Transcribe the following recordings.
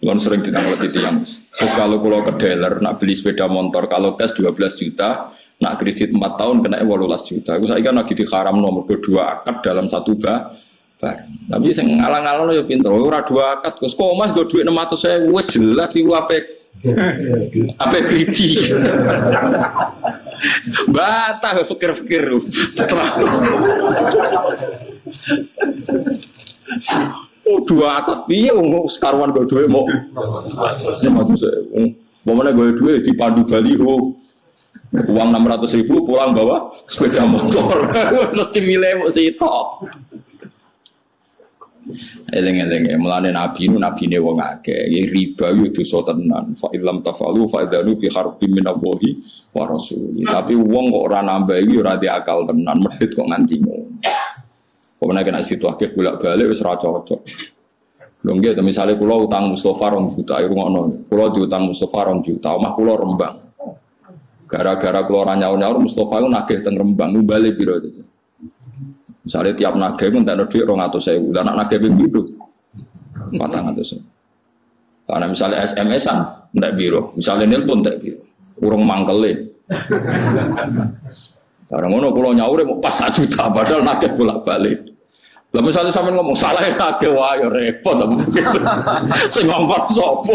Kulon sering ditanggapi tiang. Terus kalau kulo ke dealer nak beli sepeda motor, kalau cash 12 juta, nak kredit 4 tahun kena 18 juta. Aku saiki kan lagi diharam nomor kedua akad dalam satu bar. Tapi sing ngalang-alang yo pinter. Ora dua akad, Gus. Kok Mas go dhuwit 600.000 wis jelas iku ape kriti. Bata fikir-fikir. Oh dua akad piye wong sekaruan go dhuwit mau 600.000. Momene go dhuwit dipandu baliho. Uang 600.000 pulang bawa sepeda motor. Mesti milih mok sitok. Eleng-eleng mulane nabi ne wong akeh riba yo dosa tenan fa illam tafalu fa idanu fi harbin minallahi wa rasuli tapi wong kok ora nambah iki ora diakal tenan medhit kok nganti ngono pemene kena situake bolak-balik wis ora cocok lho nggih misale kula utang Mustofa 2 juta rungokno kula diutang Mustofa 2 juta omah kula Rembang gara-gara kula ora nyaur-nyaur Mustofa ku nagih teng Rembang numbale piro itu. Misalnya tiap nagih pun tak ada duit 200.000, dan nak nagih begitu 400.000. Karena misalnya SMS-an tidak biru, misalnya nelpon tidak biru, urung mangkele. Karena ngono kalau nyaure mau pas 1 juta, padahal nagih bolak-balik. Lah misalnya sampean ngomong salah nagih wae repot apa sing ngomong sapa.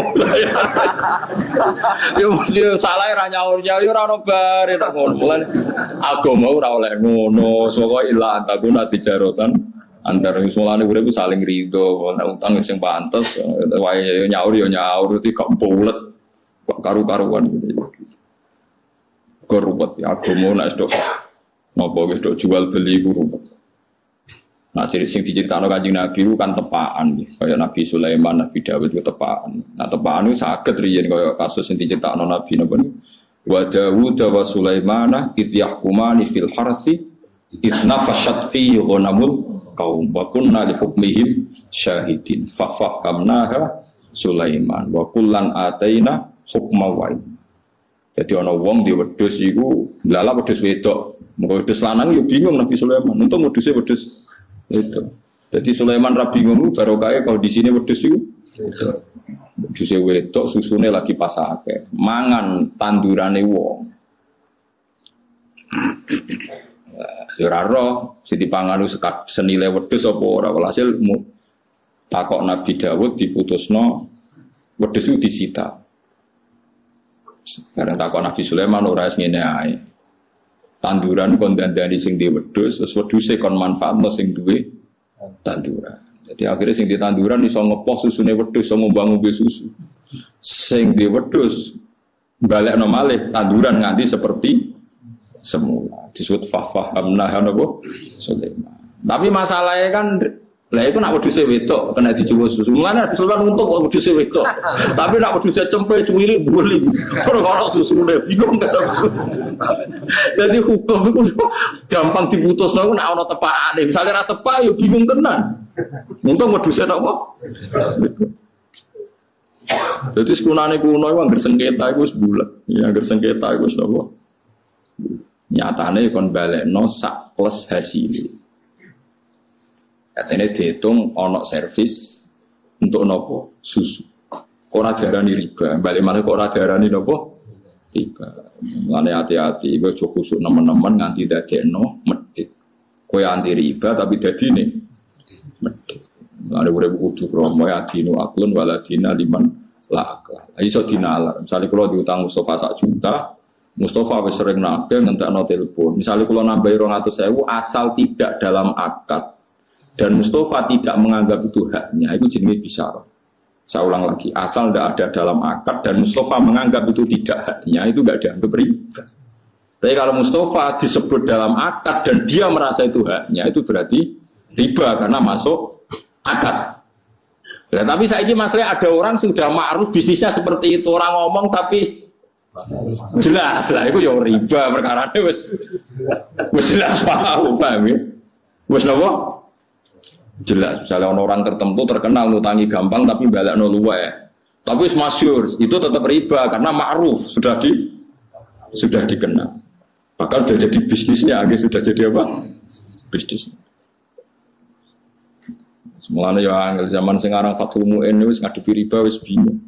Ya mesti salah ra nyaur ya ora ono bare nek ngono. Mulane agama ora oleh ngono, saka ila antakuna tijarotan antar mulane urip saling rido, nek utang sing pantes wae nyaur ya nyaur iki kok bulet kok karu-karuan gitu. Kok ruwet ya agama nek stok napa wis jual beli ku ruwet. Nah, jadi sing diceritakan Kanjeng Nabi itu kan tepaan, kayak Nabi Sulaiman, Nabi Dawud itu tepaan. Nah, tepaan itu saged riyen kaya kasus sing diceritakan Nabi napa niku. Wa Dawud wa Sulaiman id yahkumani fil harthi id nafashat fi ghanamul qaum wa kunna li hukmihim syahidin fa fahamnaha Sulaiman wa kullan ataina hukma wa ilma. Jadi ana wong di wedhus iku lala wedhus wedok, mung wedhus lanang yo bingung Nabi Sulaiman, untung wedhuse wedhus itu. Jadi Sulaiman ra bingung barokah kalau di sini wedhus itu. Wedhus wedok susune lagi pasake. Mangan tandurane wong. Ya ora roh sing dipangan senile wedhus apa ora walhasil takok Nabi Dawud diputusno wedhus itu disita. Karena takok Nabi Sulaiman ora ngene ae. Tanduran kon dandani sing di wedhus, terus wedhuse kon manfaatno sing duwe tanduran. Jadi akhirnya sing di tanduran iso ngepoh susune wedhus, iso ngombe susu. Sing di wedhus balekno malih tanduran nganti seperti semula. Disebut fahamna hanabo Sulaiman. Tapi masalahnya kan lah itu nak wedhuse wedok kena dicoba susu. Mulane Sulaiman untuk kok wedhuse wedok. Tapi nak wedhuse cempe cuwili boleh. Ora susune bingung kan. Jadi hukum itu gampang diputusno nek ana tepakane. Misale ra tepak ya bingung tenan. Untung wedhuse napa? Jadi sekunane kuno iku anggere sengketa iku wis bulat. Ya anggere sengketa iku wis napa? Nyatane kon balekno sak plus hasil. Katanya dihitung onok servis untuk nopo susu. Kora darani riba, balik mana kora darani nopo riba. Mulane hati-hati, gue cukup khusuk nemen-nemen nganti dadekno medhit. Kowe anti riba tapi dadine medhit. Mulane urip kudu kromo ya dinu aklun waladina liman la akal. Iso dinalar. Misale kula diutang Mustofa 1 juta, Mustofa wis sering nagih ngentekno telepon. Misale kula nambahi 200.000 asal tidak dalam akad. Dan Mustofa tidak menganggap itu haknya, itu jenis bisyarah. Saya ulang lagi, asal tidak ada dalam akad dan Mustofa menganggap itu tidak haknya, itu tidak dianggap riba. Tapi kalau Mustofa disebut dalam akad dan dia merasa itu haknya, itu berarti riba karena masuk akad. Ya, tapi saya ini masalahnya ada orang sudah ma'ruf bisnisnya seperti itu, orang ngomong tapi jelas lah, itu ya riba perkara ini wis jelas paham ya? Wis apa? Jelas, misalnya orang tertentu terkenal nutangi gampang tapi balik luwe. Tapi masyhur itu tetap riba karena ma'ruf sudah dikenal. Bahkan sudah jadi bisnisnya, sudah jadi apa? Bisnis. Mulane ya angel zaman sing aran Fathul Muin wis ngadepi riba wis bingung.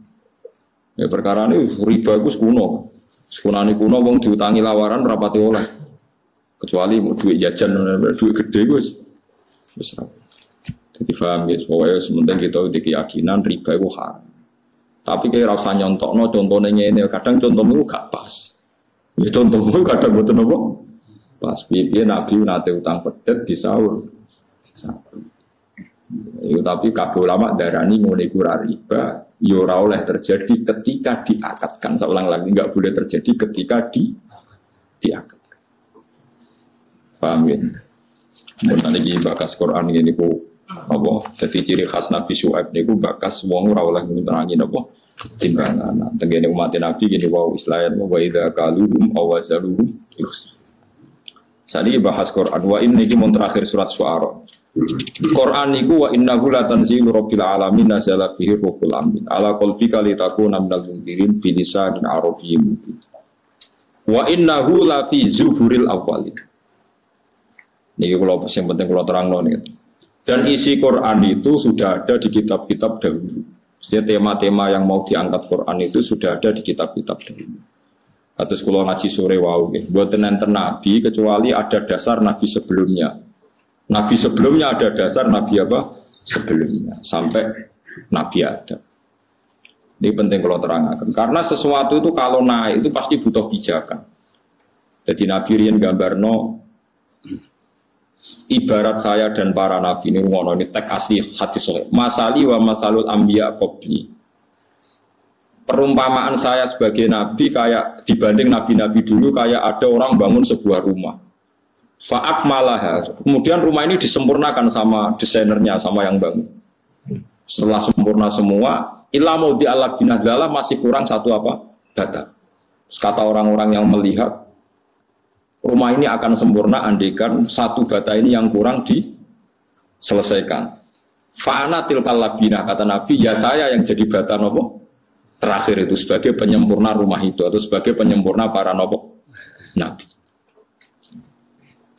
Ya perkara ini riba iku kuno. Sekunane kuno wong diutangi lawaran rapati oleh. Kecuali mau duit jajan, duit gede wis ora. Jadi paham ya, pokoknya sementing kita di keyakinan riba itu haram. Tapi kayak rasa nyontokno contohnya ini, kadang contohmu gak pas. Ya contohmu kadang betul apa? Pas piye Nabi nate utang pedet di sahur. Ya, tapi kabeh ulama darani ngene iku riba, ya ora oleh terjadi ketika diakatkan. Saya ulang lagi, enggak boleh terjadi ketika diakatkan. Paham ya? Mun iki bakas Quran ngene iku apa? Dadi ciri khas Nabi Syuaib niku bakas wong ora oleh ngiterangi napa timbangan. Tengene umat Nabi gini wa islayan wa idza qaluhum aw wazaluhum. Sadi bahas Quran wa ini iki mun terakhir surat Syuara. Quran niku wa innahu la tanzilu rabbil alamin nazala bihi ruhul amin ala qalbika litakuna minal mundirin bi lisanin arabiyyin mubin. Wa innahu la fi zuburil awwalin. Niki kalau yang penting kalau terangno nih. Dan isi Quran itu sudah ada di kitab-kitab dahulu. Setiap tema-tema yang mau diangkat Quran itu sudah ada di kitab-kitab dahulu. Atus kalau ngaji sore wau nggih. Mboten enten nabi kecuali ada dasar nabi sebelumnya. Nabi sebelumnya ada dasar nabi apa? Sebelumnya sampai nabi Adam. Ini penting kalau terangkan. Karena sesuatu itu kalau naik itu pasti butuh pijakan. Jadi Nabi riyen gambarno ibarat saya dan para nabi ini ngono ini tek asli hadis sahih. Masali wa masalul anbiya qabli. Perumpamaan saya sebagai nabi kayak dibanding nabi-nabi dulu kayak ada orang bangun sebuah rumah. Fa'ak malaha. Kemudian rumah ini disempurnakan sama desainernya, sama yang bangun. Setelah sempurna semua, illa mau di'alak binadala masih kurang satu apa? Bata. Kata orang-orang yang melihat rumah ini akan sempurna andaikan satu bata ini yang kurang diselesaikan. Fa'ana tilkal labina, kata Nabi, ya saya yang jadi bata nopo terakhir itu sebagai penyempurna rumah itu atau sebagai penyempurna para nopo Nabi.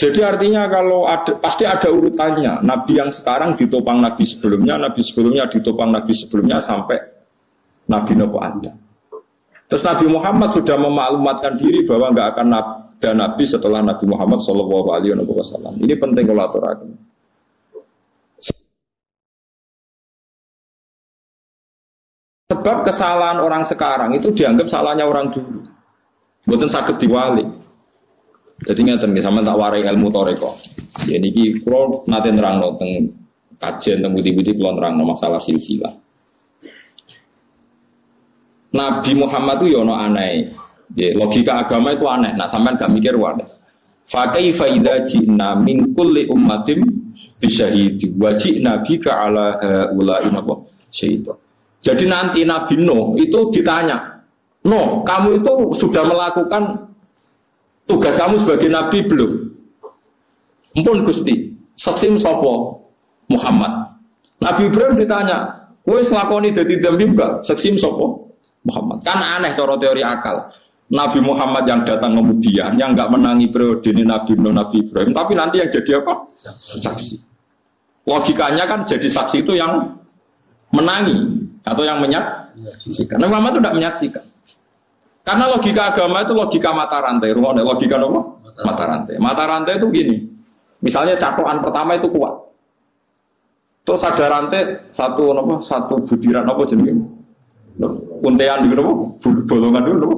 Jadi artinya kalau ada, pasti ada urutannya. Nabi yang sekarang ditopang Nabi sebelumnya ditopang Nabi sebelumnya sampai Nabi nopo ada. Terus Nabi Muhammad sudah memaklumatkan diri bahwa nggak akan ada Nabi setelah Nabi Muhammad Shallallahu Alaihi Wasallam. Ini penting kalau aturakan. Sebab kesalahan orang sekarang itu dianggap salahnya orang dulu. Bukan sakit diwali. Jadi ngeten sama tak warai ilmu toreko. Jadi ki kalau nanti terang teng kajian teng budi-budi kalau terang masalah silsilah. Nabi Muhammad itu yono aneh. Ya, logika agama itu aneh. Nah sampean gak mikir wae. Fa kaifa idza ji'na min kulli ummatin bisyahidi wa ji'na bika ala haula'i syaitan. Jadi nanti Nabi Nuh itu ditanya, "Nuh, kamu itu sudah melakukan tugas kamu sebagai nabi belum?" Ampun Gusti, saksim sapa? Muhammad. Nabi Ibrahim ditanya, "Wis nglakoni dadi nabi enggak?" Saksim sapa? Muhammad. Kan aneh cara teori akal. Nabi Muhammad yang datang kemudian yang enggak menangi periode ini Nabi Nuh, Nabi Ibrahim, tapi nanti yang jadi apa? Saksi. Logikanya kan jadi saksi itu yang menangi atau yang menyaksikan. Nabi Muhammad itu tidak menyaksikan. Karena logika agama itu logika mata rantai. Logika apa? Mata rantai. Mata rantai itu gini. Misalnya catokan pertama itu kuat. Terus ada rantai satu budiran apa jenenge? Untean gitu apa? Bolongan dulu apa?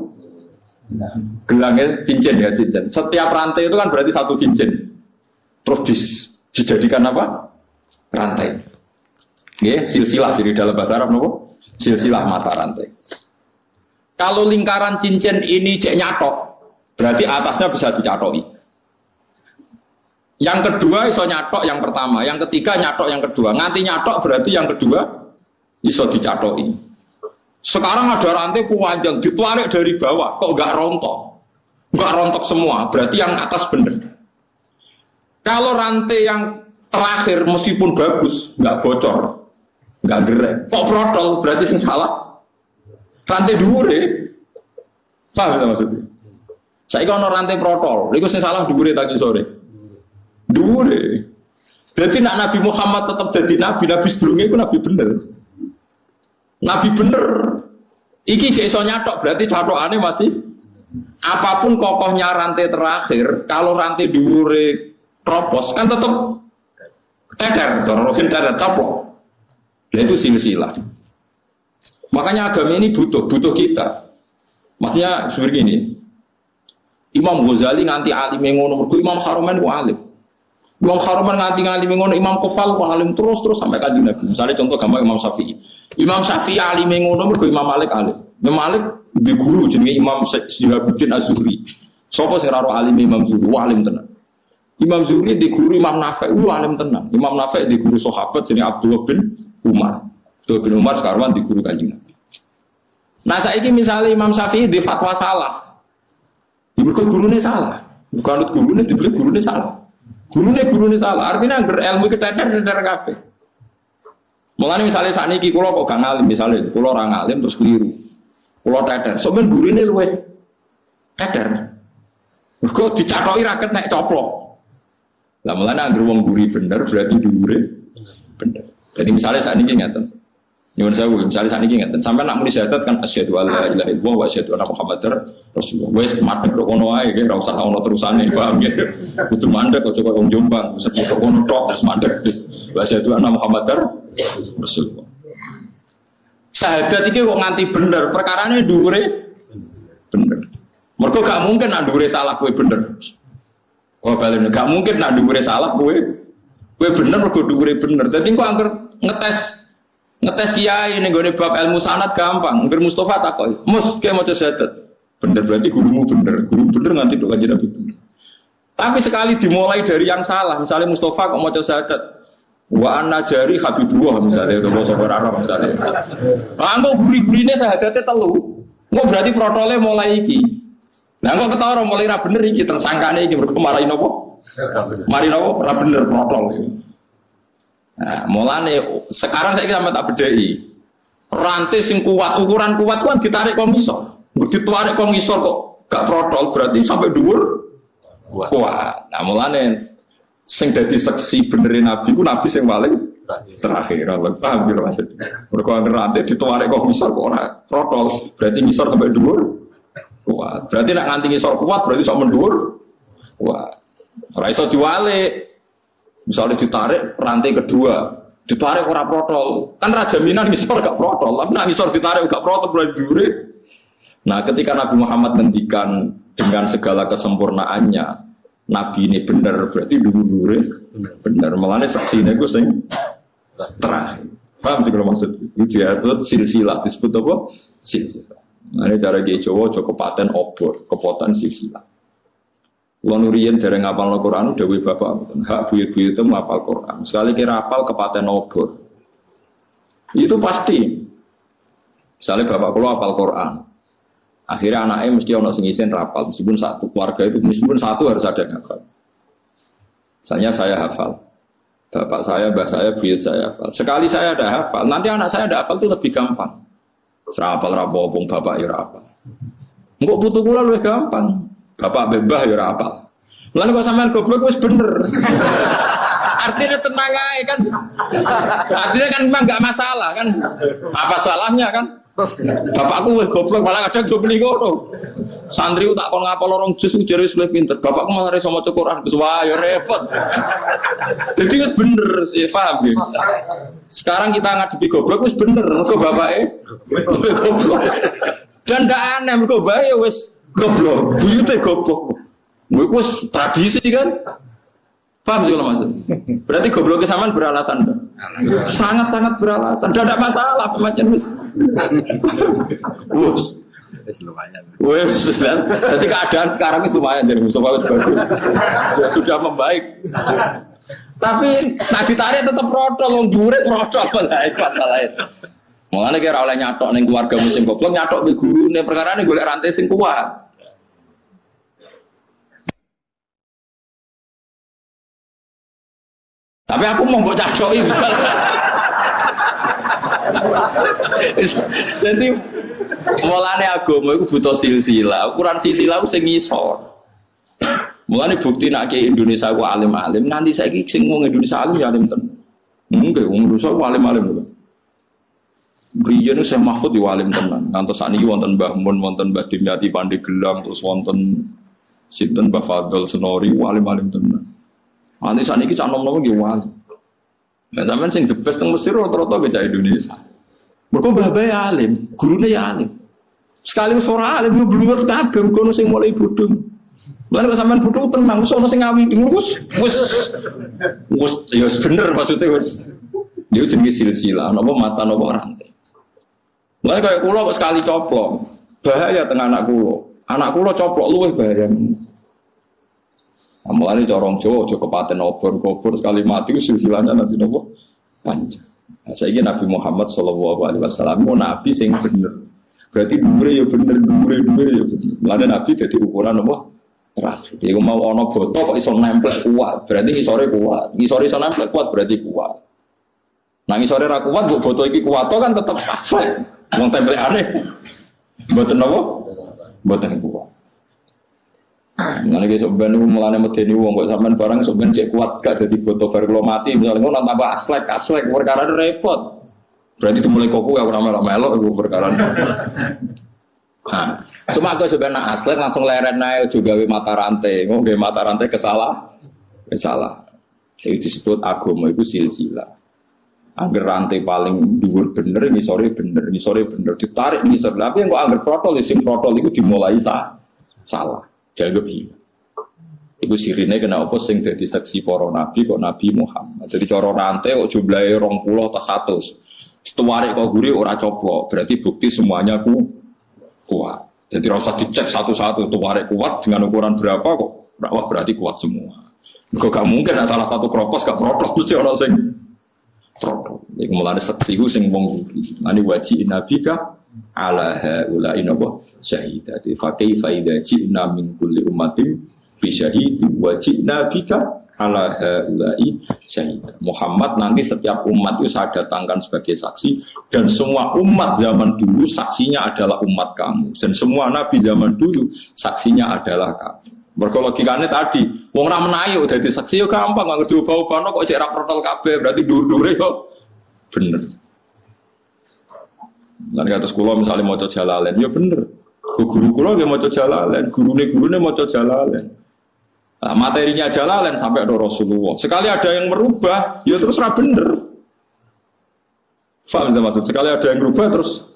Gelangnya cincin ya cincin. Setiap rantai itu kan berarti satu cincin. Terus dijadikan apa? Rantai. Ya, silsilah jadi dalam bahasa Arab apa? Silsilah mata rantai. Kalau lingkaran cincin ini cek nyatok, berarti atasnya bisa dicatoki. Yang kedua iso nyatok yang pertama, yang ketiga nyatok yang kedua. Nganti nyatok berarti yang kedua iso dicatoki. Sekarang ada rantai panjang ditarik dari bawah, kok enggak rontok? Enggak rontok semua, berarti yang atas benar. Kalau rantai yang terakhir meskipun bagus, enggak bocor, enggak gerek, kok protol, berarti yang salah. Rantai dhuwure. Paham maksudnya? Saiki ana rantai protol, iku sing salah dhuwure tak sore. Dhuwure. Jadi nak Nabi Muhammad tetap jadi nabi, nabi sedurunge iku nabi bener. Nabi bener. Iki jek iso nyatok berarti catokane masih apapun kokohnya rantai terakhir, kalau rantai dhuwure tropos kan tetap teker, dorokin teker taplok. Itu silsilah. Makanya agama ini butuh kita. Maksudnya seperti ini. Imam Ghazali nganti alim ngono, mergo Imam Haromen ku alim. Imam Haromen nganti alim ngono, Imam Kofal ku alim terus sampai Kanjeng Nabi. Misalnya contoh gampang Imam Syafi'i. Imam Syafi'i alim ngono mergo Imam Malik alim. Imam Malik di guru jenenge Imam Syihabuddin Az-Zuhri. Sapa sing ora alim Imam Zuhri, alim tenan. Imam Zuhri di guru Imam Nafi' alim tenan. Imam Nafi' di guru sahabat jenenge Abdullah bin Umar. Abdullah bin Umar sekarang di guru Kanjeng Nabi. Nah saiki misalnya Imam Syafi'i di fatwa salah. Mergo gurune salah. Bukan gurune dibeli gurune salah. Gurune salah. Artinya angger ilmu keteter kabeh. Mulane misalnya sakniki kula kok gak ngalim, misalnya kula ora ngalim terus keliru. Kula teter, sampeyan gurune luwe teter. Mergo dicathoki ra nek coplok. Lah mulane angger wong guri bener berarti dhuwure bener. Jadi misalnya sakniki ngaten. Nyuwun sewu, misalnya sakniki ngaten, sampeyan nak muni syahadat kan asyhadu alla ilaha illallah wa asyhadu anna muhammadar rasulullah. Wis madhep kok ngono ae, ora usah ono terusane, paham ya. Kudu mandek kok coba wong Jombang, sepuluh kono tok terus mandek wis wa asyhadu anna muhammadar rasulullah. Syahadat iki kok nganti bener, perkarane dhuwure bener. Mergo gak mungkin nak dhuwure salah kowe bener. Kok balen gak mungkin nak dhuwure salah kowe bener mergo dhuwure bener. Dadi kok angger ngetes kiai ning gone bab ilmu sanad gampang. Ngger Mustofa takoki, "Mus, kiai maca syahadat." Bener berarti gurumu bener. Guru bener nganti tok kanjeng Nabi bener. Tapi sekali dimulai dari yang salah, misalnya Mustofa kok maca syahadat, wa anna jari habibullah misalnya, atau bahasa Arab misalnya. Anggo guri-gurine syahadatnya telu. Engko berarti protole mulai iki. Lah kok ketara mulai ra bener iki tersangkane iki mergo marahi napa? Mari napa ora bener protol iki. Nah, mulane sekarang saya sama tak bedai. Rantai sing kuat, ukuran kuat kan ditarik kok ngisor. Ditarik kok ngisor kok gak protol berarti sampai dhuwur kuat. Nah, mulane sing dadi seksi benerin Nabi ku Nabi sing paling terakhir. Allah paham ya maksud. Mergo rantai ditarik kok ngisor kok ora protol, berarti ngisor sampai dhuwur kuat. Berarti nek nganti ngisor kuat berarti sok mendhuwur kuat. Ora iso diwalik. Misalnya ditarik rantai kedua, ditarik ora protol, kan raja jaminan ngisor gak protol, tapi nak ngisor ditarik gak protol berarti dhuwure. Nah, ketika Nabi Muhammad ngendikan dengan segala kesempurnaannya, Nabi ini benar berarti dhuwure benar. Mulane saksine iku sing terakhir. Paham sih kalau maksud itu ya, silsilah disebut apa? Silsilah. Nah, ini cara Kiai Jawa kepaten obor, kepotan silsilah. Kulo nuriyen dereng ngapal Al-Qur'an dawuh bapak hak buyut-buyut itu ngapal Qur'an. Sekali kira hafal kepaten obor. Itu pasti. Misalnya bapak kulo hafal Qur'an. Akhirnya anaknya mesti ono sing isen rapal meskipun satu keluarga itu meskipun satu harus ada yang hafal. Misalnya saya hafal. Bapak saya, mbah saya, buyut saya hafal. Sekali saya ada hafal, nanti anak saya ada hafal itu lebih gampang. Serapal rapopong bapak ya hafal. Engko putu kula luwih gampang. Bapak bebah ya ora apal. Lan kok sampean goblok wis bener. Artinya tenang aja kan. Artinya kan memang enggak masalah kan. Apa salahnya kan? Bapakku wis goblok malah kadang do beli ngono. Santri tak kon ngapal orang jus jare wis pinter. Bapakku malah iso maca Quran. Wah ya repot. Jadi wis bener sih paham ya. Sekarang kita ngadepi goblok wis bener mergo bapake goblok. Dan ndak aneh mergo bae wis goblok, buyute goblok. Iku tradisi kan? Paham juga maksud? Berarti gobloknya sampean beralasan dong? Sangat-sangat beralasan. Tidak ada masalah pemacaan wis. Wis lumayan. Wis kan. Jadi keadaan sekarang ini lumayan jadi musuh bagus. Sudah membaik. Tapi nak ditarik tetap protol, wong dhuwure protol lain. Mulane kira oleh nyatok ning keluarga sing goblok nyatok be gurune perkarane golek rantai sing kuat. Tapi aku mau mbok cacoki jadi mulane agama iku butuh silsilah. Ukuran silsilah ku sing ngisor. Mulane bukti nak ke Indonesia ku alim-alim, nanti saiki sing wong Indonesia alim ya alim tenan. Nggih, wong Indonesia ku alim-alim lho. Riyen Syekh Mahfud yo alim tenan. Ngantos sakniki wonten Mbah Mun, wonten Mbah Dimyati Pandeglang, terus wonten sinten Mbah Fadl Senori, alim-alim tenan. Nanti sakniki cak nom-nom nggih wali. Lah sampean sing the best teng Mesir rata-rata bocah Indonesia. Mergo mbah bae alim, gurune ya alim. Sekali wis ora alim yo bluwet kabeh kono sing mulai bodho. Lan kok sampean bodho tenang, wis ana sing ngawi wis ya bener maksudnya wis. Dia jenenge silsilah, napa mata napa rantai. Lah kaya kula kok sekali coplok, bahaya teng anak kula. Anak kula coplok luwih bahaya. Amulane corong Jawa aja kepaten obor sekali mati silsilahnya nanti napa panjang. Nah, saiki Nabi Muhammad sallallahu alaihi wasallam nabi sing bener. Berarti dhuwure ya bener, dhuwure ya bener. Mulane nabi dadi ukuran apa? Terakhir. Iku mau ana boto kok iso nempel kuat, berarti ngisore kuat. Ngisore iso nempel kuat berarti kuat. Nah ngisore ra kuat mbok boto iki kuat kan tetep asli. Wong tempelane mboten napa? Mboten kuat. Ngene iki sok ben mulane medeni wong kok sampean barang sok ben cek kuat gak dadi boto bar kula mati misale ngono tambah aslek perkara repot. Berarti itu mulai koku ya ora melok iku perkara. Nah, cuma aku sebenarnya aslek langsung leren ae juga gawe mata rantai. Nggo gawe mata rantai kesalah. Itu disebut agama itu silsilah. Angger rantai paling dhuwur bener ngisore bener ditarik ngisor. Tapi yang kok angger protol sing protol iku dimulai salah. Dianggap hilang. Iku sirine kena apa sing dadi saksi para nabi kok Nabi Muhammad. Jadi cara rantai kok jumlahe 20 atau 100. Tuwarik kok guri ora coplok, berarti bukti semuanya kuat. Jadi ora usah dicek satu-satu tuwarik kuat dengan ukuran berapa kok. Wah berarti kuat semua. Kok gak mungkin salah satu kropos gak protol mesti ana sing protol. Iku mulane saksi ku sing wong guri. Ani waji nabika ala haula inaba syahidati fa kaifa idza ji'na min kulli ummatin bi syahidin wa ji'na bika ala haula syahid. Muhammad nanti setiap umat itu saya datangkan sebagai saksi dan semua umat zaman dulu saksinya adalah umat kamu dan semua nabi zaman dulu saksinya adalah kamu. Mergo logikane tadi wong ra menayu dadi saksi yo gampang nganggo diuga-ugano kok cek ra protol kabeh berarti dhuwur-dhuwure yo bener. Lan kados kula misale maca Jalalain ya bener. Guru kula nggih maca Jalalain, gurune maca Jalalain. Nah, materinya Jalalain sampai ada Rasulullah. Sekali ada yang merubah, ya terus ra bener. Paham maksud? Sekali ada yang merubah terus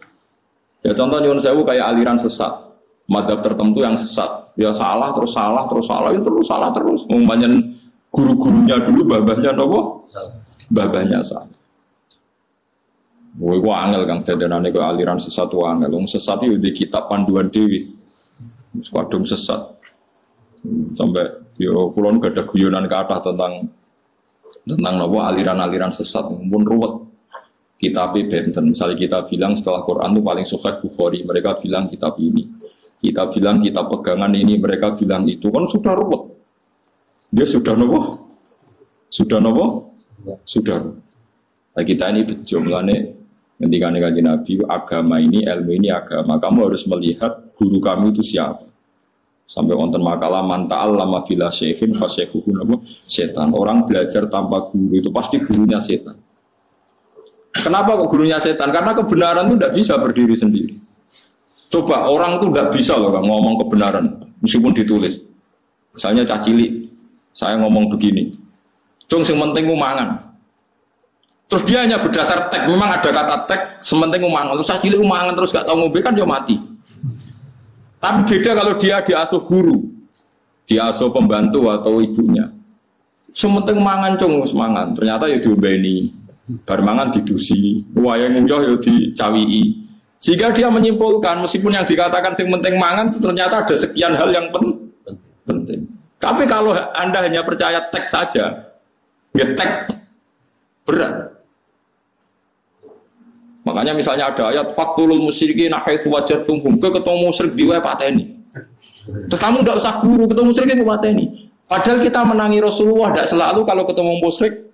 ya contoh nyuwun sewu kayak aliran sesat. Madzhab tertentu yang sesat. Ya salah terus salah, itu terus salah terus. Umpamanya guru-gurunya dulu babahnya nopo? Babahnya salah. Woi, gua angel kang dadanane ke aliran sesat wae angel. Wong sesat iki di kitab panduan dewi. Kadung sesat. Sampai yo kula gak ada guyonan kathah tentang napa aliran-aliran sesat pun ruwet. Kitab benten misalnya kita bilang setelah Quran itu paling sahih Bukhari, mereka bilang kitab ini. Kita bilang kitab pegangan ini, mereka bilang itu kan sudah ruwet. Dia sudah napa? Sudah napa? Sudah. Nah, kita ini bejo mulane ketika Kanjeng Nabi, agama ini, ilmu ini agama. Kamu harus melihat guru kamu itu siapa. Sampai wonten makalah man ta'allama bila syekhin fa syekhuhu setan. Orang belajar tanpa guru itu pasti gurunya setan. Kenapa kok gurunya setan? Karena kebenaran itu tidak bisa berdiri sendiri. Coba orang itu tidak bisa loh ngomong kebenaran meskipun ditulis. Misalnya cacili, saya ngomong begini. Cung sing penting mangan. Terus dia hanya berdasar teks, memang ada kata teks, sementing umangan. Terus saya cilik umangan terus gak tahu ngombe kan dia mati. Tapi beda kalau dia diasuh guru, diasuh pembantu atau ibunya. Sementing umangan cung semangan. Ternyata ya diombeni, bar mangan didusi, wayang nguyah ya dicawii. Sehingga dia menyimpulkan meskipun yang dikatakan yang penting mangan ternyata ada sekian hal yang penting. Tapi kalau Anda hanya percaya teks saja, ya teks berat. Makanya misalnya ada ayat faktulul musyrikin haitsu wajadtumhum, ketemu musyrik di wae pateni. Terus kamu enggak usah guru ketemu musyrik itu pateni. Padahal kita menangi Rasulullah tidak selalu kalau ketemu musyrik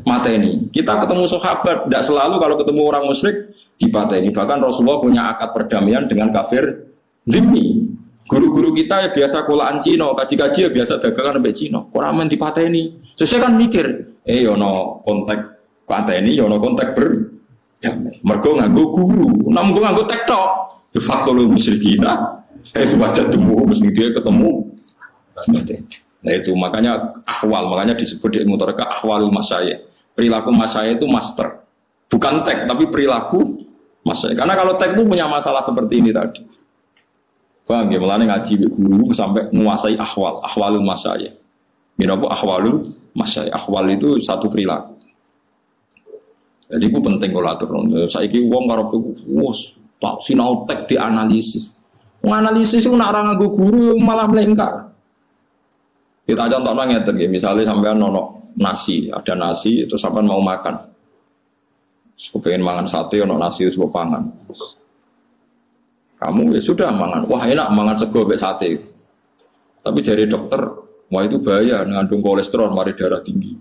mateni. Kita ketemu sahabat tidak selalu kalau ketemu orang musyrik dipateni. Bahkan Rasulullah punya akad perdamaian dengan kafir dhimmi. Guru-guru kita ya biasa kulaan Cina, kaji-kaji ya biasa dagangan sampai Cina. Orang main dipateni. Sesuai kan mikir, yono kontak pateni, yono kontak ya, mergo nganggo guru. Nah mergo nganggo tektok. Ya fatul musyrikina. Baca temu mesti dia ketemu. Nah itu makanya ahwal, makanya disebut di ilmu tarekat ahwalul masyayikh. Perilaku masyayikh itu master. Bukan tek tapi perilaku masyayikh. Karena kalau tek itu punya masalah seperti ini tadi. Paham ya, mulane ngaji guru sampai menguasai ahwalul masyayikh. Mirabu ahwalul masyayikh. Ahwal itu satu perilaku. Jadi itu penting kalau atur. Saiki wong karo wos tak sinau tek dianalisis. Menganalisis itu nak ora nganggo guru malah melengkar. Kita contohnya ngeten nggih, misalnya sampean ono nasi, ada nasi terus sampean mau makan. Kepengen mangan sate ono nasi terus pangan. Kamu ya sudah mangan, wah enak mangan sego mek sate. Tapi dari dokter, wah itu bahaya, mengandung kolesterol, mari darah tinggi.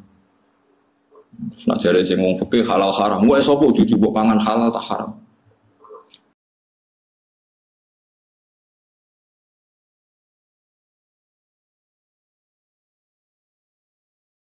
Nak jare sing wong fikih halal haram, wah sapa jujur mbok pangan halal tak haram.